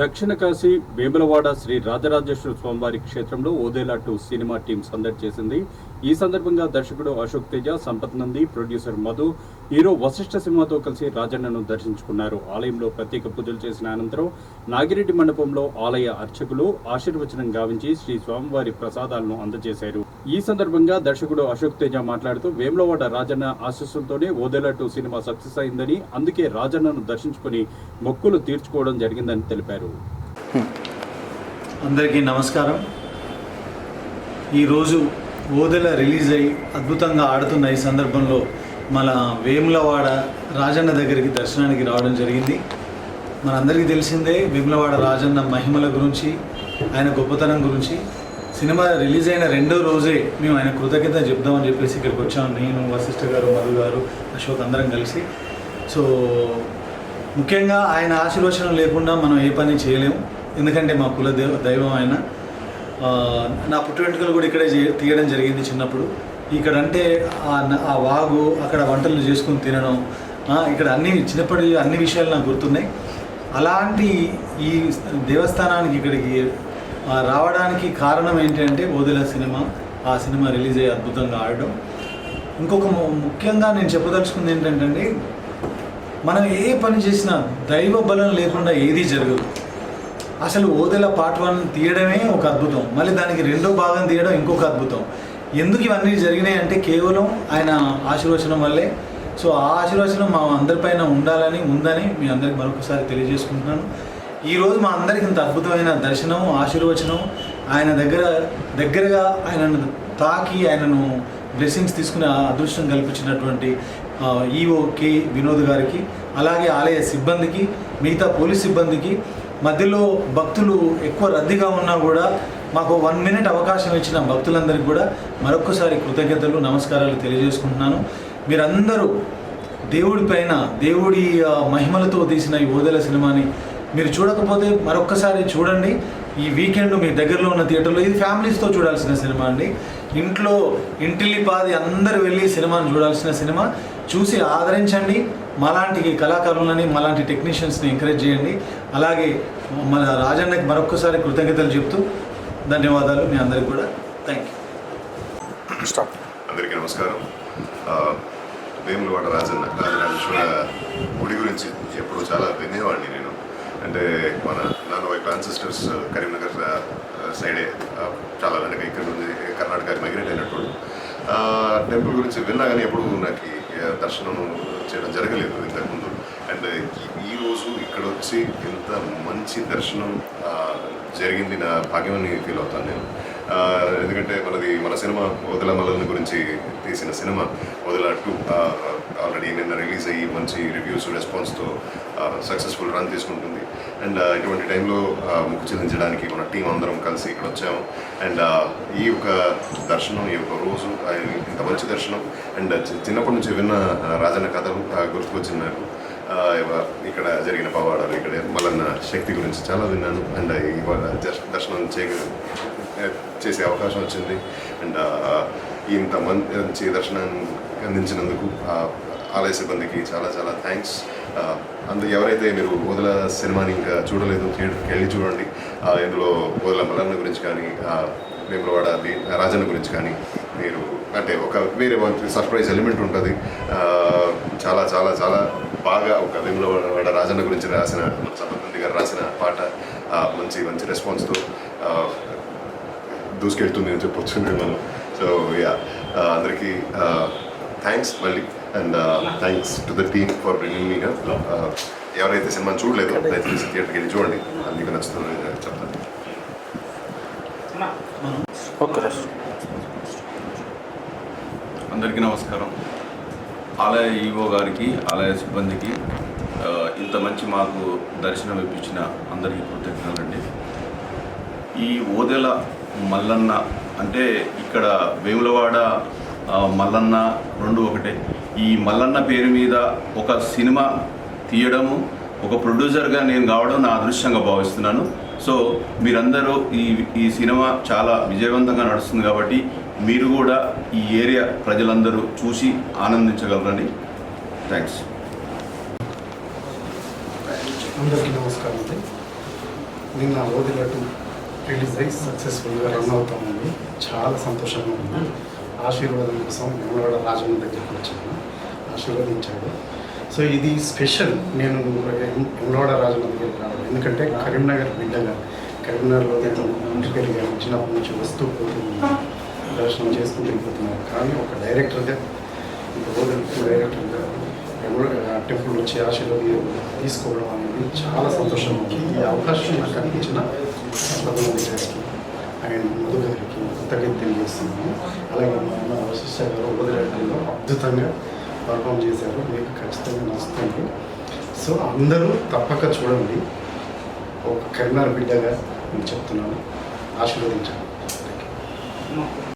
దక్షిణ కాశీ వేములవాడ శ్రీ రాజరాజేశ్వర స్వామివారి క్షేత్రంలో ఓదేలా 2 సినిమా టీం సందడి చేసింది. ఈ సందర్భంగా దర్శకుడు అశోక్ తేజ, సంపత్ నంది, ప్రొడ్యూసర్ మధు, హీరో వశిష్ఠ సింహతో కలిసి రాజన్నను దర్శించుకున్నారు. ఆలయంలో ప్రత్యేక పూజలు చేసిన అనంతరం నాగిరెడ్డి మండపంలో ఆలయ అర్చకులు ఆశీర్వచనం గావించి శ్రీ స్వామివారి ప్రసాదాలను అందజేశారు. ఈ సందర్భంగా దర్శకుడు అశోక్ తేజ మాట్లాడుతూ వేములవాడ రాజన్న ఆశీస్సులతోనే ఓదేలా 2 సినిమా సక్సెస్ అయిందని, అందుకే రాజన్నను దర్శించుకుని మొక్కులు తీర్చుకోవడం జరిగిందని తెలిపారు. అందరికీ నమస్కారం. ఈరోజు ఓదెల రిలీజ్ అయ్యి అద్భుతంగా ఆడుతున్న ఈ సందర్భంలో మన వేములవాడ రాజన్న దగ్గరికి దర్శనానికి రావడం జరిగింది. మనందరికీ తెలిసిందే వేములవాడ రాజన్న మహిమల గురించి, ఆయన గొప్పతనం గురించి. సినిమా రిలీజ్ అయిన రెండో రోజే మేము ఆయన కృతజ్ఞత చెప్దామని చెప్పేసి ఇక్కడికి వచ్చాము. నేను, వశిష్ఠ గారు, మధు గారు, అశోక్ అందరం కలిసి. సో ముఖ్యంగా ఆయన ఆశీర్వచనం లేకుండా మనం ఏ పని చేయలేము. ఎందుకంటే మా కుల దైవం ఆయన. నా పుట్టు వెంట్రుకలు కూడా ఇక్కడే తీయడం జరిగింది చిన్నప్పుడు. ఇక్కడ అంటే ఆ వాగు, అక్కడ వంటలు చేసుకుని తినడం, ఇక్కడ చిన్నప్పటి అన్ని విషయాలు నాకు గుర్తున్నాయి. అలాంటి ఈ దేవస్థానానికి ఇక్కడికి రావడానికి కారణం ఏంటంటే ఓదెల సినిమా. ఆ సినిమా రిలీజ్ అయ్యి అద్భుతంగా ఆడడం. ఇంకొక ముఖ్యంగా నేను చెప్పదలుచుకుంది ఏంటంటే, మనం ఏ పని చేసినా దైవ బలం లేకుండా ఏదీ జరగదు. అసలు ఓదెల పార్ట్ 1 తీయడమే ఒక అద్భుతం, మళ్ళీ దానికి రెండో భాగం తీయడం ఇంకొక అద్భుతం. ఎందుకు ఇవన్నీ జరిగినాయి అంటే కేవలం ఆయన ఆశీర్వచనం వల్లే. సో ఆ ఆశీర్వచనం మా అందరిపైన ఉందని మీ అందరికి మరొకసారి తెలియజేసుకుంటున్నాను. ఈరోజు మా అందరికి ఇంత అద్భుతమైన దర్శనం, ఆశీర్వచనం, ఆయన దగ్గరగా ఆయనను తాకి ఆయనను బ్లెస్సింగ్స్ తీసుకునే అదృష్టం కల్పించినటువంటి ఈఓ కే వినోద్ గారికి, అలాగే ఆలయ సిబ్బందికి, మిగతా పోలీస్ సిబ్బందికి, మధ్యలో భక్తులు ఎక్కువ రద్దీగా ఉన్నా కూడా మాకు 1 మినిట్ అవకాశం ఇచ్చిన భక్తులందరికీ కూడా మరొక్కసారి కృతజ్ఞతలు, నమస్కారాలు తెలియజేసుకుంటున్నాను. మీరందరూ దేవుడి మహిమలతో తీసిన ఈ ఓదెల సినిమాని మీరు చూడకపోతే మరొక్కసారి చూడండి. ఈ వీకెండ్ మీ దగ్గరలో ఉన్న థియేటర్లో, ఇది ఫ్యామిలీస్తో చూడాల్సిన సినిమా అండి. ఇంటిల్లిపాది అందరూ వెళ్ళి సినిమాని చూడాల్సిన సినిమా. చూసి ఆదరించండి. మాలాంటి కళాకారులని, మాలాంటి టెక్నీషియన్స్ని ఎంకరేజ్ చేయండి. అలాగే మన రాజన్నకి మరొక్కసారి కృతజ్ఞతలు చెప్తూ ధన్యవాదాలు మీ అందరికి కూడా. Thank you. అందరికీ నమస్కారం. వేములవాడ రాజరాజేశ్వర గుడి గురించి ఎప్పుడు చాలా వినేవాడిని నేను. అంటే మన నాన్న వైపు ఆన్సిస్టర్స్ కరీంనగర్ సైడే చాలా వెనక ఇక్కడ నుంచి కర్ణాటక మైగ్రేట్ అయినప్పుడు టెంపుల్ గురించి విన్నా కానీ ఎప్పుడు నాకు దర్శనం చేయడం జరగలేదు ఇంతకుముందు. అండ్ ఈరోజు ఇక్కడ వచ్చి ఇంత మంచి దర్శనం జరిగింది, నా భాగ్యమని ఫీల్ అవుతాను నేను. ఎందుకంటే మన సినిమా ఓదెల మల్లన్న గురించి తీసిన సినిమా ఓదెలా 2 ఆల్రెడీ నిన్న రిలీజ్ అయ్యి మంచి రివ్యూస్, రెస్పాన్స్తో సక్సెస్ఫుల్ రన్ తీసుకుంటుంది. అండ్ ఇటువంటి టైంలో ముక్కు చెల్లించడానికి మన టీం అందరం కలిసి ఇక్కడ వచ్చాము. అండ్ ఈ యొక్క దర్శనం, ఈ యొక్క రోజు ఇంత మంచి దర్శనం. అండ్ చిన్నప్పటి నుంచి విన్న రాజన్న కథలు గుర్తుకొచ్చింది నాకు. ఇక్కడ జరిగిన పవాడాలు, ఇక్కడ మల్లన్న శక్తి గురించి చాలా విన్నాను. అండ్ ఇవాళ దర్శనం చేసే అవకాశం వచ్చింది. అండ్ ఇంత మంచి దర్శనాన్ని అందించినందుకు ఆలయ సిబ్బందికి చాలా చాలా థ్యాంక్స్. ఎవరైతే మీరు ఓదెల సినిమాని ఇంకా చూడలేదు, థియేటర్కి వెళ్ళి చూడండి. ఇందులో ఓదెల మల్లన్న గురించి కానీ, వేములవాడ రాజన్న గురించి కానీ మీరు అంటే ఒక వేరే సర్ప్రైజ్ ఎలిమెంట్ ఉంటుంది. చాలా చాలా చాలా బాగా ఒక వేములవాడ రాజన్న గురించి రాసిన సంపత్ నంది గారు రాసిన పాట మంచి మంచి రెస్పాన్స్తో దూసుకెళ్తుంది అని చెప్పొచ్చు మనం. సో యా, అందరికీ థ్యాంక్స్ మళ్ళీ. And thanks to the team for bringing me here. ఎవరైతే సినిమా చూడలేదు దయచేసి థియేటర్కి వెళ్ళి చూడండి, మీకు నచ్చుతుంది చెప్తాను. అందరికీ నమస్కారం. ఆలయ ఈవో గారికి, ఆలయ సిబ్బందికి, ఇంత మంచి మాకు దర్శనం ఇప్పించిన అందరికీ కృతజ్ఞతలండి. ఈ ఓదెల మల్లన్న అంటే ఇక్కడ వేములవాడ మల్లన్న 2 ఒకటే. ఈ మల్లన్న పేరు మీద ఒక సినిమా తీయడము, ఒక ప్రొడ్యూసర్గా నేను కావడం నా అదృష్టంగా భావిస్తున్నాను. సో మీరందరూ ఈ సినిమా చాలా విజయవంతంగా నడుస్తుంది కాబట్టి మీరు కూడా ఈ ఏరియా ప్రజలందరూ చూసి ఆనందించగలరని. థ్యాంక్స్. అందరికీ నమస్కారం. నిన్న ఓదిలట్టు రిలీజ్ అయ్యి సక్సెస్ఫుల్గా రన్ అవుతా ఉంది. చాలా సంతోషంగా ఉంది. ఆశీర్వాదం కోసం వేములవాడ రాజన్న దగ్గరికి వచ్చాను, ఆశీర్వదించాడు. సో ఇది స్పెషల్. నేను వేములవాడ రాజన్న దగ్గరికి రావడం ఎందుకంటే కరీంనగర్ బిడ్డగా, కరీంనగర్లో నేను ఇంటి పెరిగాను, చిన్నప్పటి నుంచి వస్తూ పోతుంది, దర్శనం చేసుకుంటూ వెళ్ళిపోతున్నాను. కానీ ఒక డైరెక్టర్గా, ఓదిలట్టు డైరెక్టర్గా టెంపుల్ వచ్చి ఆశీర్వాదం తీసుకోవడం అనేది చాలా సంతోషంగా ఉంది. ఈ అవకాశం నాకు అనిపించిన ప్రధానమంత్రి గారికి అండ్ మధు గారికి కృతజ్ఞత తెలియజేస్తున్నాను. అలాగే మా వశిష్ఠ గారు ఓదిలట్టులో అద్భుతంగా పర్ఫామ్ చేశారు. మీకు ఖచ్చితంగా నచ్చుతుంది. సో అందరూ తప్పక చూడండి. ఒక కరీంనగర్ బిడ్డగా నేను చెప్తున్నాను, ఆశీర్వదించండి.